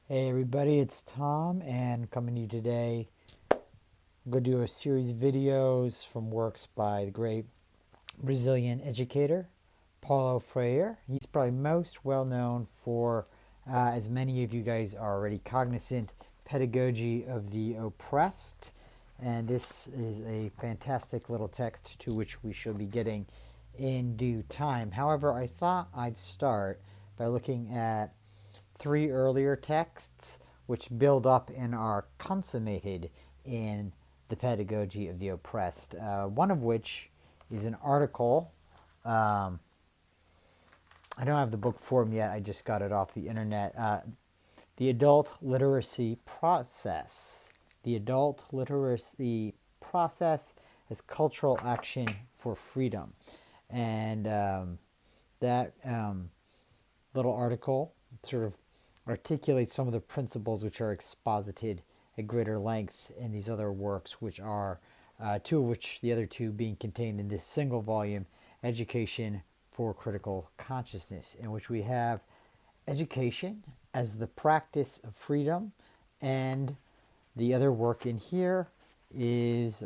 Hey everybody, it's Tom and coming to you today. I'm going to do a series of videos from works by the great Brazilian educator, Paulo Freire. He's probably most well known for, as many of you guys are already cognizant, Pedagogy of the Oppressed. And this is a fantastic little text to which we shall be getting in due time. However, I thought I'd start by looking at three earlier texts which build up and are consummated in the Pedagogy of the Oppressed. One of which is an article. I don't have the book form yet, I just got it off the internet. The Adult Literacy Process. The Adult Literacy Process as Cultural Action for Freedom. And that little article sort of articulates some of the principles which are exposited at greater length in these other works, which are two of which, the other two being contained in this single volume, Education for Critical Consciousness, in which we have education as the practice of freedom, and the other work in here is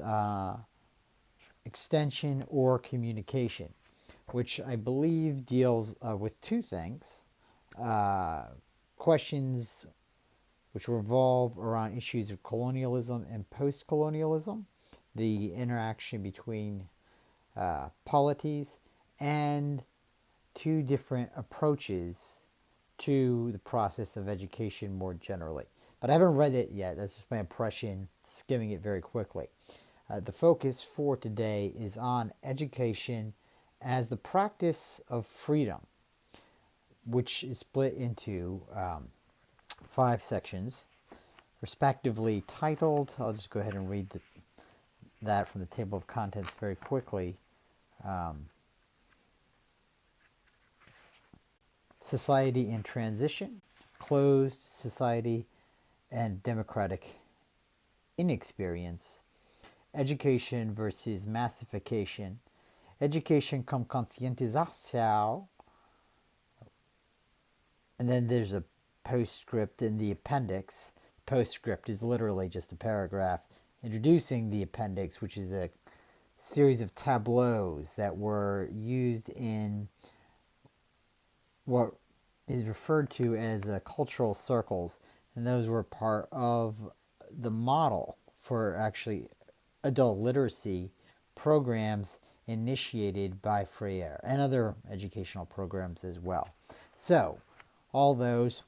extension or communication, which I believe deals with two things. Questions which revolve around issues of colonialism and post-colonialism, the interaction between polities, and two different approaches to the process of education more generally. But I haven't read it yet. That's just my impression, skimming it very quickly. The focus for today is on education as the practice of freedom, which is split into 5 sections, respectively titled. I'll just go ahead and read that from the table of contents very quickly. Society in Transition, Closed Society and Democratic Inexperience, Education versus Massification, Education como Conscientização, and then there's a postscript in the appendix. Postscript is literally just a paragraph introducing the appendix, which is a series of tableaus that were used in what is referred to as cultural circles, and those were part of the model for actually adult literacy programs initiated by Freire and other educational programs as well. So, all those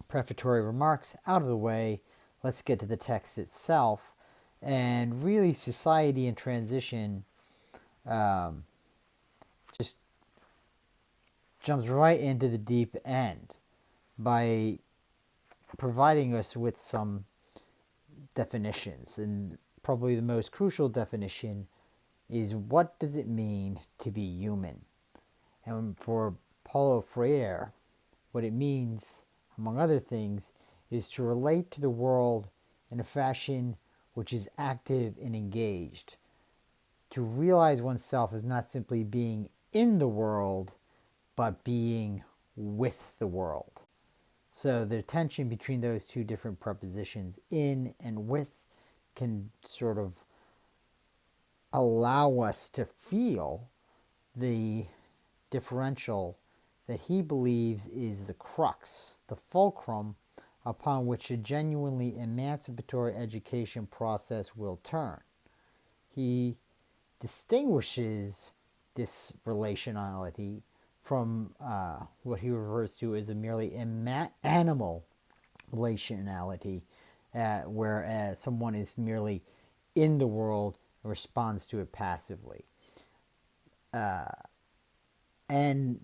prefatory remarks out of the way, let's get to the text itself. And really, Society in Transition just jumps right into the deep end by providing us with some definitions. And probably the most crucial definition is, what does it mean to be human? And for Paulo Freire, what it means, among other things, is to relate to the world in a fashion which is active and engaged. To realize oneself as not simply being in the world, but being with the world. So the tension between those two different prepositions, in and with, can sort of allow us to feel the differential that he believes is the crux, the fulcrum upon which a genuinely emancipatory education process will turn. He distinguishes this relationality from what he refers to as a merely animal relationality, whereas someone is merely in the world and responds to it passively. And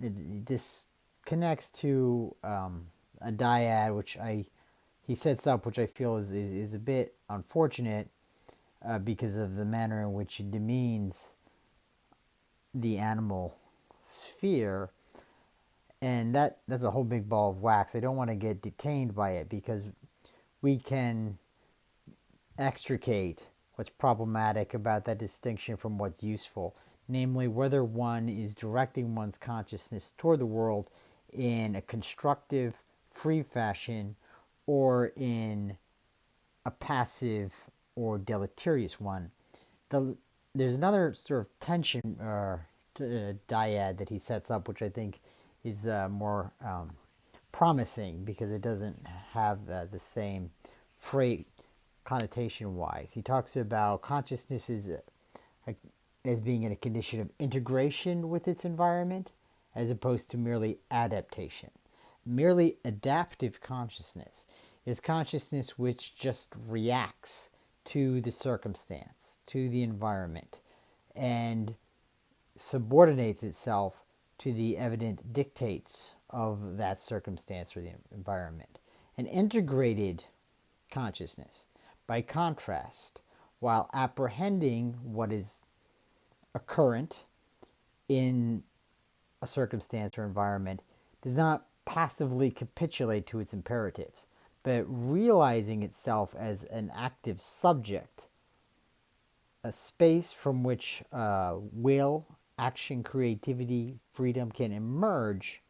this connects to a dyad which he sets up, which I feel is a bit unfortunate because of the manner in which it demeans the animal sphere, and that's a whole big ball of wax. I don't want to get detained by it because we can extricate what's problematic about that distinction from what's useful, namely whether one is directing one's consciousness toward the world in a constructive, free fashion or in a passive or deleterious one. There's another sort of tension or dyad that he sets up, which I think is more promising because it doesn't have the same freight connotation wise. He talks about consciousness as being in a condition of integration with its environment as opposed to merely adaptation. Merely adaptive consciousness is consciousness which just reacts to the circumstance, to the environment, and subordinates itself to the evident dictates of that circumstance or the environment. An integrated consciousness, by contrast, while apprehending what is occurrent in a circumstance or environment, does not passively capitulate to its imperatives, but realizing itself as an active subject, a space from which will, action, creativity, freedom can emerge,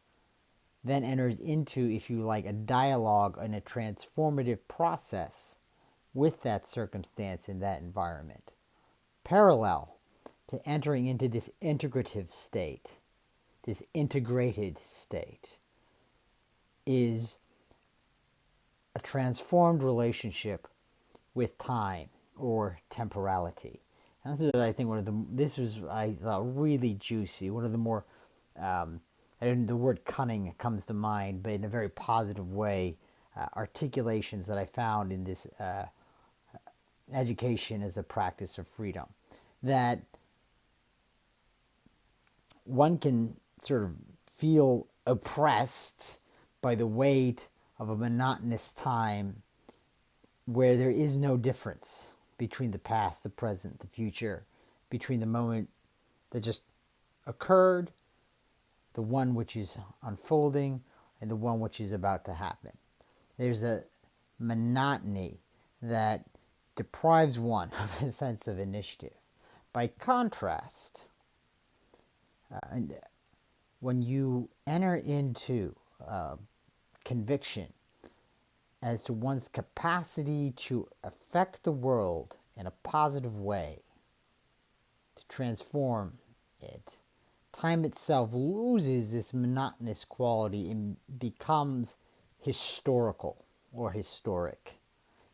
then enters into, if you like, a dialogue and a transformative process with that circumstance in that environment. Parallel to entering into this integrative state, this integrated state, is a transformed relationship with time or temporality. And this is, I think, this was, I thought, really juicy. One of the more, the word cunning comes to mind, but in a very positive way, articulations that I found in this education as a practice of freedom. That one can sort of feel oppressed by the weight of a monotonous time where there is no difference between the past, the present, the future, between the moment that just occurred, the one which is unfolding, and the one which is about to happen. There's a monotony that deprives one of a sense of initiative. By contrast, when you enter into conviction as to one's capacity to affect the world in a positive way, to transform it, time itself loses this monotonous quality and becomes historical or historic.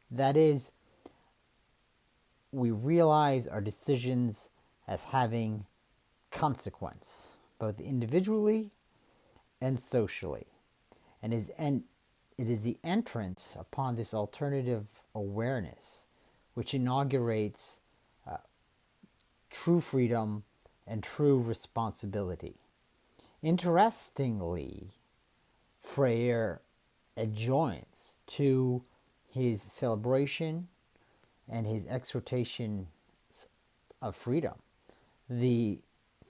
That is, we realize our decisions as having consequence, both individually and socially. And it is the entrance upon this alternative awareness which inaugurates true freedom and true responsibility. Interestingly, Freire adjoins to his celebration and his exhortation of freedom the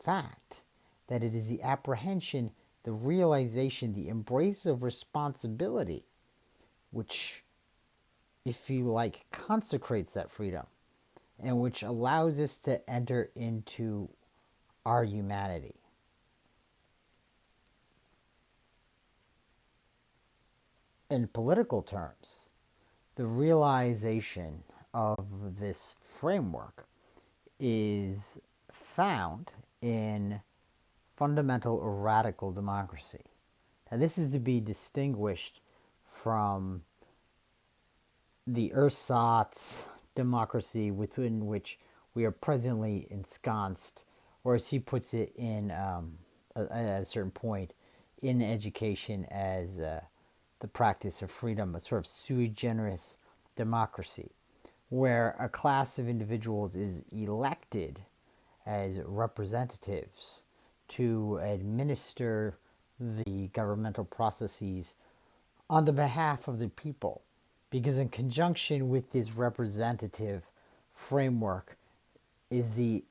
fact that it is the apprehension, the realization, the embrace of responsibility which, if you like, consecrates that freedom and which allows us to enter into our humanity. In political terms, the realization of this framework is found in fundamental or radical democracy. Now, this is to be distinguished from the ersatz democracy within which we are presently ensconced, or as he puts it in at a certain point in education as the practice of freedom, a sort of sui generis democracy, where a class of individuals is elected as representatives to administer the governmental processes on the behalf of the people. Because in conjunction with this representative framework is the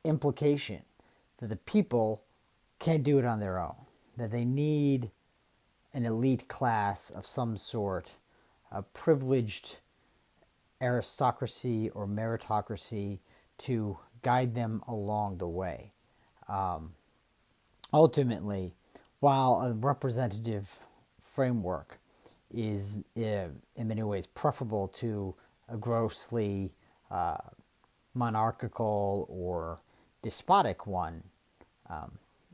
implication that the people can't do it on their own, that they need an elite class of some sort, a privileged aristocracy or meritocracy to guide them along the way. Ultimately, while a representative framework is in many ways preferable to a grossly monarchical or despotic one.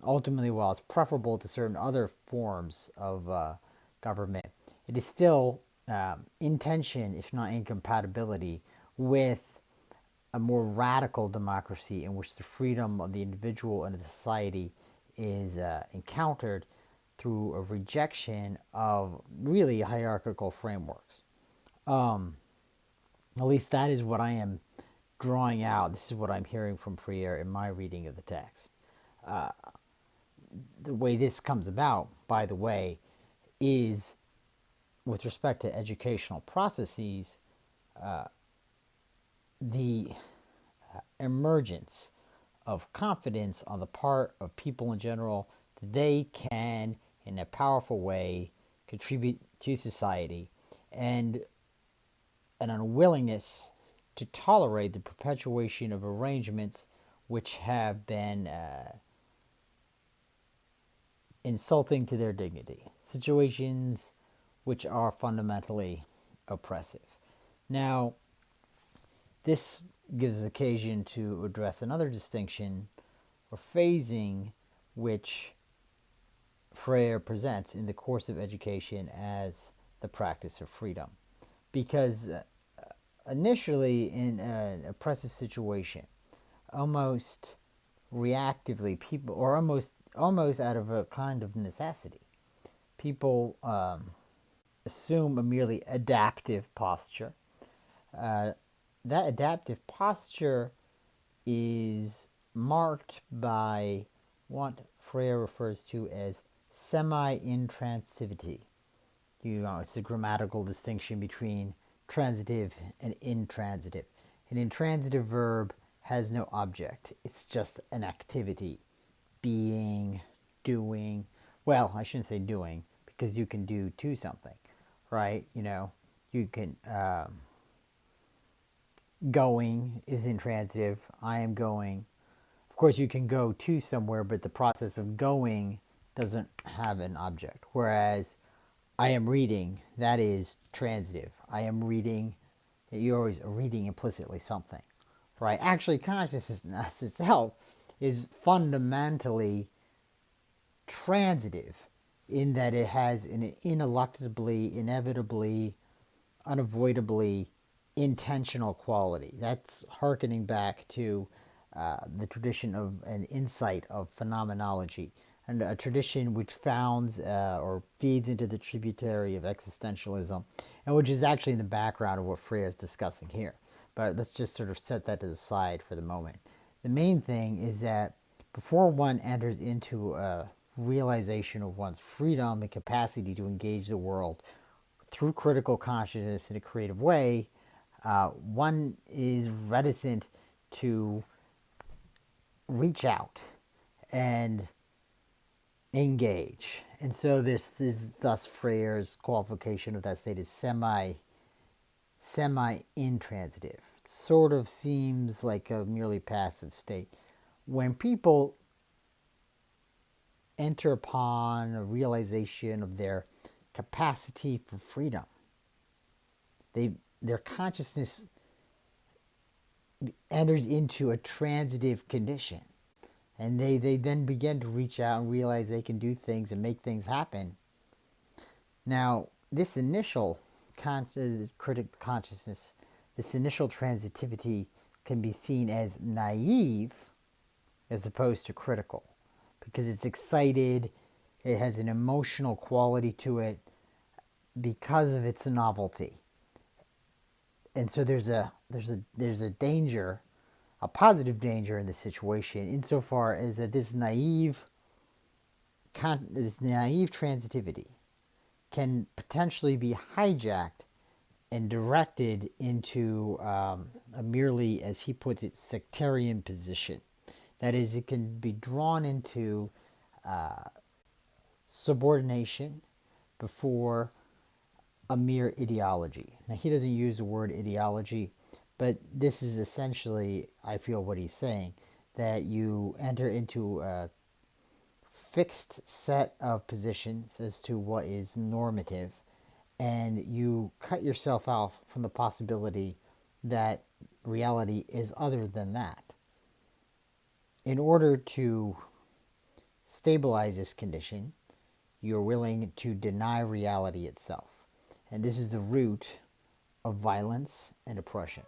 Ultimately, while it's preferable to certain other forms of government, it is still in tension, if not incompatibility, with a more radical democracy in which the freedom of the individual and the society is encountered through a rejection of really hierarchical frameworks. At least that is what I am drawing out. This is what I'm hearing from Freire in my reading of the text. The way this comes about, by the way, is with respect to educational processes, the emergence of confidence on the part of people in general that they can, in a powerful way, contribute to society, and an unwillingness to tolerate the perpetuation of arrangements which have been insulting to their dignity, situations which are fundamentally oppressive. Now, this gives occasion to address another distinction or phasing which Freire presents in the course of education as the practice of freedom. Because initially, in an oppressive situation, almost reactively, people, or almost out of a kind of necessity, people assume a merely adaptive posture. That adaptive posture is marked by what Freire refers to as semi-intransitivity. It's a grammatical distinction between transitive and intransitive. An intransitive verb has no object. It's just an activity. Being, doing. Well, I shouldn't say doing, because you can do to something, right? You can... going is intransitive. I am going. Of course, you can go to somewhere, but the process of going doesn't have an object. Whereas I am reading, that is transitive. I am reading, you're always reading implicitly something, right? Actually, consciousness itself is fundamentally transitive in that it has an ineluctably, inevitably, unavoidably intentional quality. That's hearkening back to the tradition of an insight of phenomenology, and a tradition which founds or feeds into the tributary of existentialism, and which is actually in the background of what Freire is discussing here. But let's just sort of set that to the side for the moment. The main thing is that before one enters into a realization of one's freedom and capacity to engage the world through critical consciousness in a creative way, one is reticent to reach out and engage. And so this is thus Freire's qualification of that state is semi-intransitive. It sort of seems like a merely passive state. When people enter upon a realization of their capacity for freedom, their consciousness enters into a transitive condition. And they then begin to reach out and realize they can do things and make things happen. Now, this initial critic consciousness, this initial transitivity can be seen as naive as opposed to critical, because it's excited, it has an emotional quality to it because of its novelty. And so there's a danger, a positive danger in the situation, insofar as that this naive transitivity can potentially be hijacked and directed into a merely, as he puts it, sectarian position. That is, it can be drawn into subordination before a mere ideology. Now, he doesn't use the word ideology, but this is essentially, I feel, what he's saying, that you enter into a fixed set of positions as to what is normative, and you cut yourself off from the possibility that reality is other than that. In order to stabilize this condition, you're willing to deny reality itself. And this is the root of violence and oppression.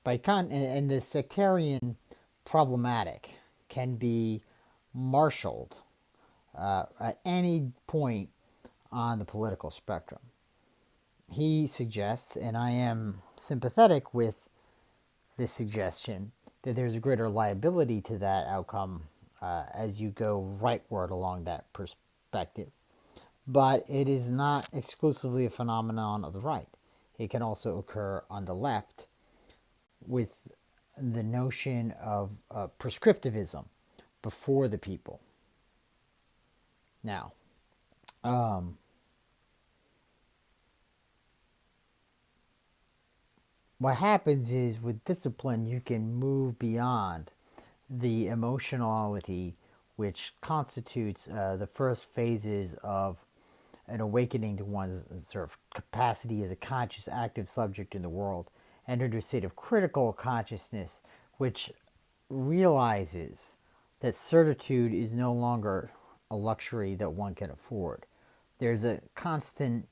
And the sectarian problematic can be marshaled at any point on the political spectrum. He suggests, and I am sympathetic with this suggestion, that there's a greater liability to that outcome as you go rightward along that perspective. But it is not exclusively a phenomenon of the right. It can also occur on the left with the notion of prescriptivism before the people. Now, what happens is with discipline, you can move beyond the emotionality which constitutes the first phases of an awakening to one's sort of capacity as a conscious, active subject in the world, and into a state of critical consciousness which realizes that certitude is no longer a luxury that one can afford. There's a constant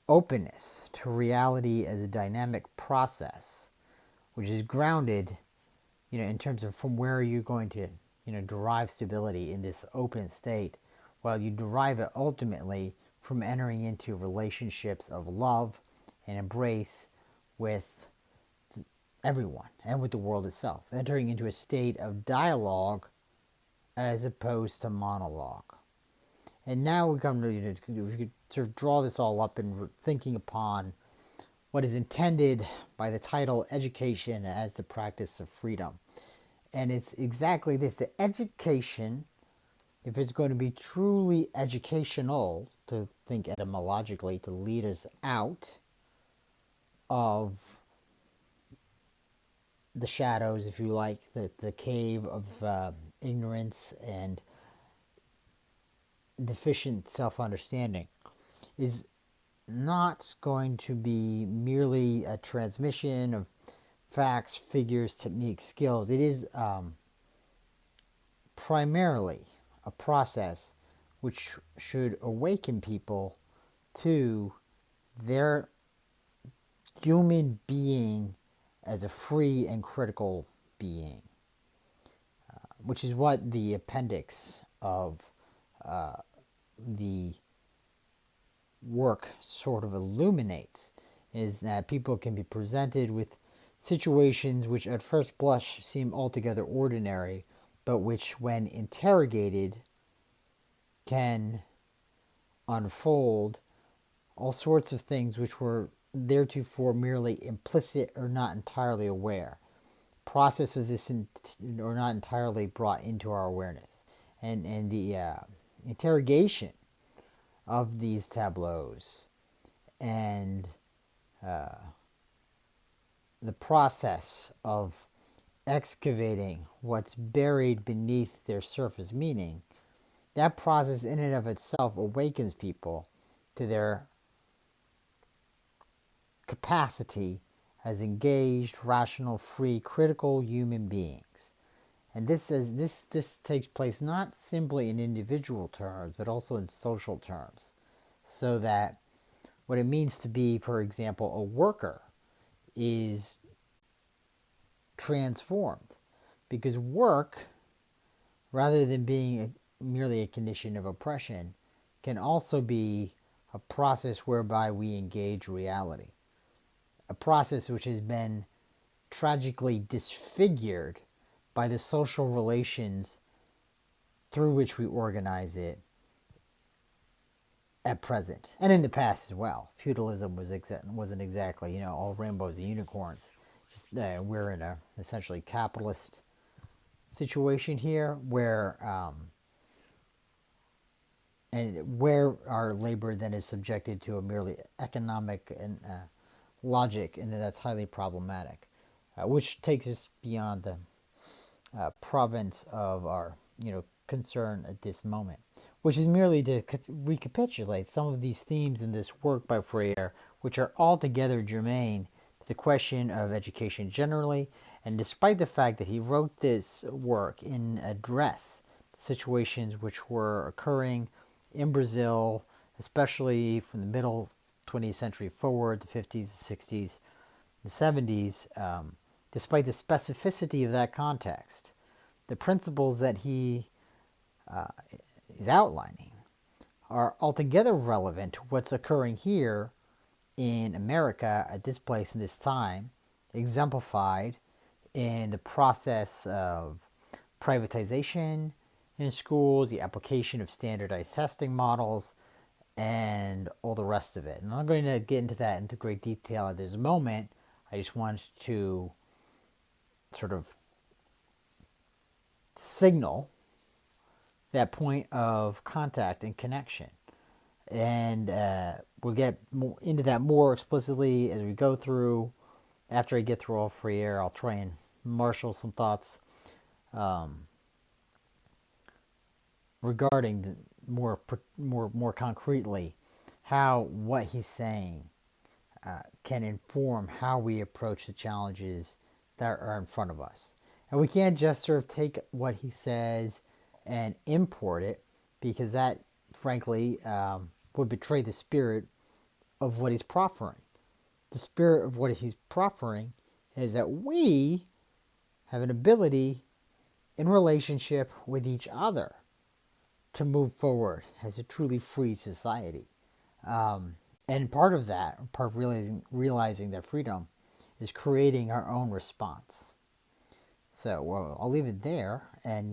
openness to reality as a dynamic process, which is grounded, in terms of from where are you going to, derive stability in this open state. Well, you derive it ultimately from entering into relationships of love and embrace with everyone and with the world itself, entering into a state of dialogue as opposed to monologue. And now we come to, we could sort of draw this all up and thinking upon what is intended by the title education as the practice of freedom. And it's exactly this: the education, if it's going to be truly educational, to think etymologically, to lead us out of the shadows, if you like, the cave of ignorance and deficient self-understanding, is not going to be merely a transmission of facts, figures, techniques, skills. It is primarily a process which should awaken people to their human being as a free and critical being, which is what the appendix of the work sort of illuminates, is that people can be presented with situations which at first blush seem altogether ordinary, but which when interrogated can unfold all sorts of things which were theretofore merely implicit or not entirely aware. Process of this or not entirely brought into our awareness. And the interrogation of these tableaus and the process of excavating what's buried beneath their surface meaning, that process in and of itself awakens people to their capacity as engaged, rational, free, critical human beings. And this takes place not simply in individual terms, but also in social terms. So that what it means to be, for example, a worker is transformed. Because work, rather than being merely a condition of oppression, can also be a process whereby we engage reality. A process which has been tragically disfigured by the social relations through which we organize it at present, and in the past as well. Feudalism wasn't exactly, all rainbows and unicorns. Just we're in a essentially capitalist situation here, where and where our labor then is subjected to a merely economic and logic, and that's highly problematic, which takes us beyond the province of our concern at this moment, which is merely to recapitulate some of these themes in this work by Freire, which are altogether germane to the question of education generally. And despite the fact that he wrote this work in address situations which were occurring in Brazil, especially from the middle 20th century forward, the 50s, the 60s, the 70s, despite the specificity of that context, the principles that he is outlining are altogether relevant to what's occurring here in America at this place and this time, exemplified in the process of privatization in schools, the application of standardized testing models, and all the rest of it. And I'm not going to get into that into great detail at this moment. I just wanted to sort of signal that point of contact and connection. And we'll get more into that more explicitly as we go through. After I get through all Freire, I'll try and marshal some thoughts regarding the more concretely how what he's saying can inform how we approach the challenges that are in front of us. And we can't just sort of take what he says and import it, because that, frankly, would betray the spirit of what he's proffering. The spirit of what he's proffering is that we have an ability in relationship with each other to move forward as a truly free society. And part of that, part of realizing that freedom, is creating our own response. So, well, I'll leave it there, and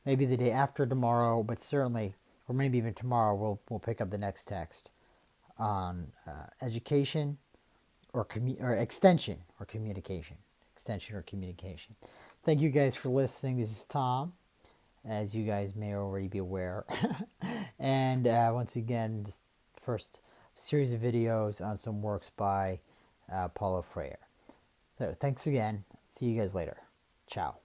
maybe the day after tomorrow, but certainly, or maybe even tomorrow, we'll pick up the next text on education or extension or communication. Extension or communication. Thank you guys for listening. This is Tom, as you guys may already be aware. And once again, just first series of videos on some works by Paulo Freire. So thanks again. See you guys later. Ciao.